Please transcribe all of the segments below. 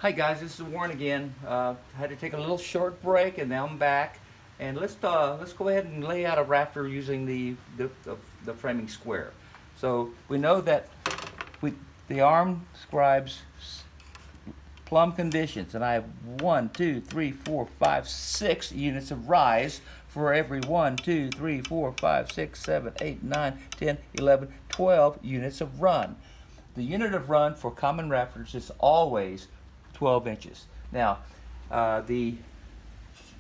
Hi guys, this is Warren again. I had to take a little short break, and now I'm back. And let's go ahead and lay out a rafter using the framing square. So we know that the arm describes plumb conditions, and I have 1, 2, 3, 4, 5, 6 units of rise for every 1, 2, 3, 4, 5, 6, 7, 8, 9, 10, 11, 12 units of run. The unit of run for common rafters is always 12 inches. Now, the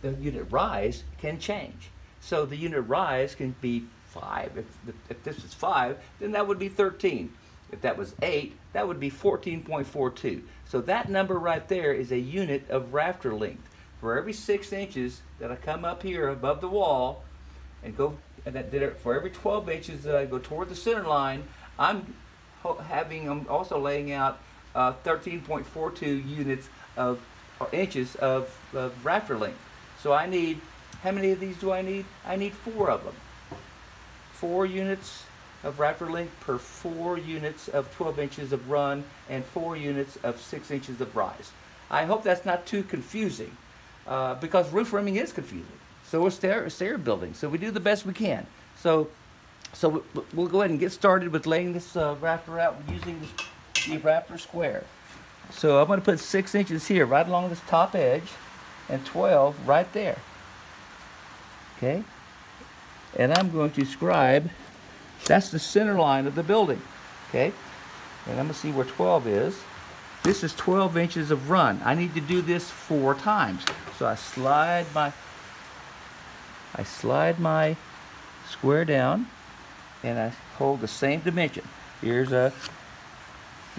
unit rise can change. So the unit rise can be 5. If this is 5, then that would be 13. If that was 8, that would be 14.42. So that number right there is a unit of rafter length. For every 6 inches that I come up here above the wall and go, for every 12 inches that I go toward the center line, I'm also laying out 13.42 units of inches of rafter length. So I need, how many of these do I need? I need 4 of them. 4 units of rafter length per 4 units of 12 inches of run and 4 units of 6 inches of rise. I hope that's not too confusing, because roof framing is confusing. So is stair building. So we do the best we can. So we'll go ahead and get started with laying this rafter out using the rafter square. So I'm going to put 6 inches here right along this top edge and 12 right there. Okay? And I'm going to scribe, that's the center line of the building. Okay? And I'm going to see where 12 is. This is 12 inches of run. I need to do this 4 times. So I slide my square down and I hold the same dimension. Here's a,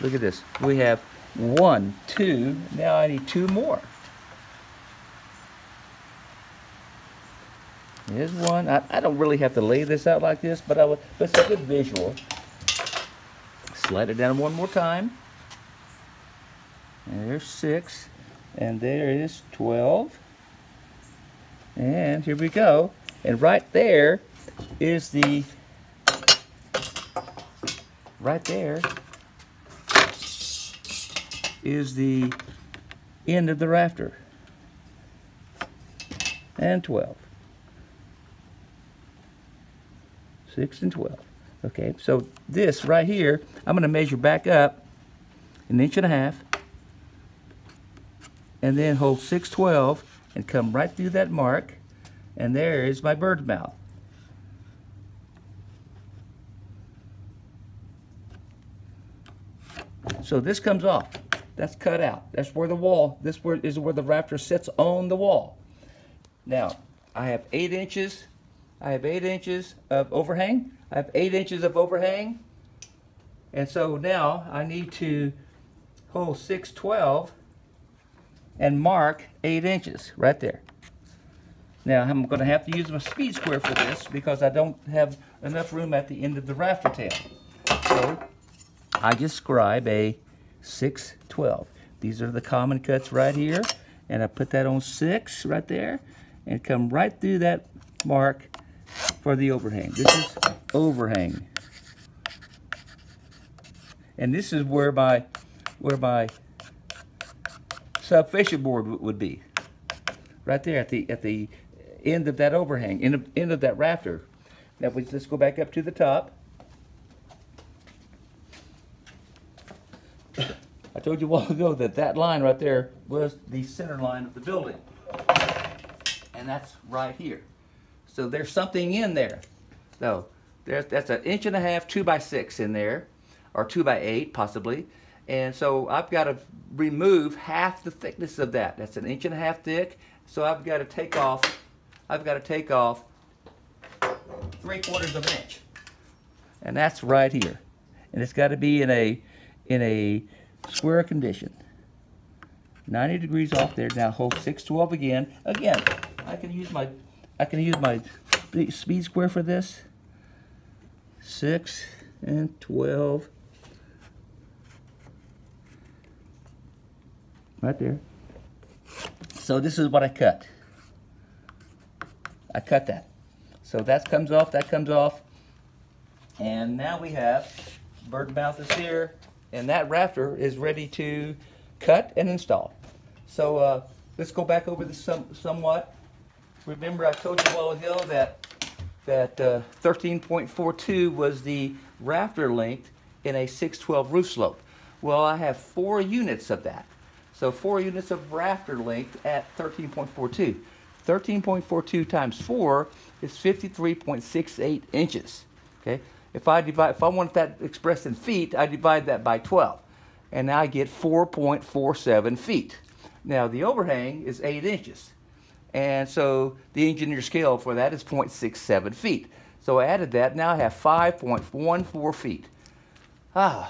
look at this. We have 1, 2, now I need 2 more. Here's 1. I don't really have to lay this out like this, but it's a good visual. Slide it down 1 more time. And there's 6. And there is 12. And here we go. And right there is the, right there is the end of the rafter. And 12. 6 and 12. Okay, so this right here, I'm going to measure back up 1.5 inches and then hold 6/12 and come right through that mark, and there is my bird's mouth. So this comes off. That's cut out. That's where the wall, this is where the rafter sits on the wall. Now, I have 8 inches. I have 8 inches of overhang. I have 8 inches of overhang. And so now I need to hold 6/12 and mark 8 inches right there. Now I'm going to have to use my speed square for this because I don't have enough room at the end of the rafter tail. So I just scribe a 6/12. These are the common cuts right here, and I put that on 6 right there and come right through that mark for the overhang. This is overhang. And this is where my sub fascia board would be. Right there at the end of that overhang, end of that rafter. Now let's go back up to the top. I told you a while ago that that line right there was the center line of the building. And that's right here. So there's something in there. So that's 1.5 inches, 2 by 6 in there, or 2 by 8 possibly. And so I've got to remove half the thickness of that. That's 1.5 inches thick. So I've got to take off 3/4 of an inch. And that's right here. And it's got to be in a square condition. 90 degrees off there. Now hold 6/12 again. Again, I can use my speed square for this. 6 and 12. Right there. So this is what I cut. I cut that. So that comes off, And now we have bird mouth is here, and that rafter is ready to cut and install. So let's go back over this somewhat. Remember I told you a while ago that 13.42 was the rafter length in a 612 roof slope. Well, I have 4 units of that. So 4 units of rafter length at 13.42. 13.42 times 4 is 53.68 inches. Okay? If I want that expressed in feet, I divide that by 12. And now I get 4.47 feet. Now the overhang is 8 inches. And so the engineer scale for that is 0.67 feet. So I added that. Now I have 5.14 feet. Kind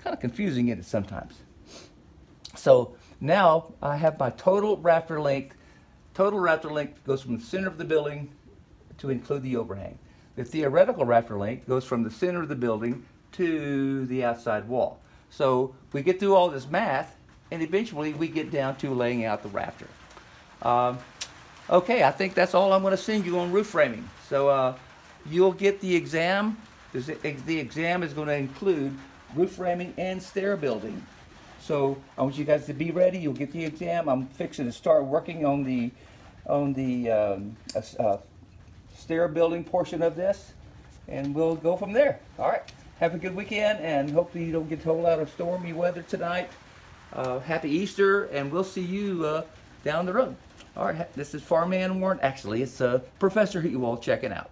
of confusing, isn't it, sometimes? So now I have my total rafter length. Total rafter length goes from the center of the building to include the overhang. The theoretical rafter length goes from the center of the building to the outside wall. So we get through all this math, and eventually we get down to laying out the rafter. Okay, I think that's all I'm going to send you on roof framing. So you'll get the exam. The exam is going to include roof framing and stair building. So I want you guys to be ready. You'll get the exam. I'm fixing to start working on the stair building portion of this, and we'll go from there. All right. Have a good weekend, and hopefully you don't get a whole lot of stormy weather tonight. Happy Easter, and we'll see you down the road. All right, this is Farmman Warren. Actually, it's Professor Hewall checking out.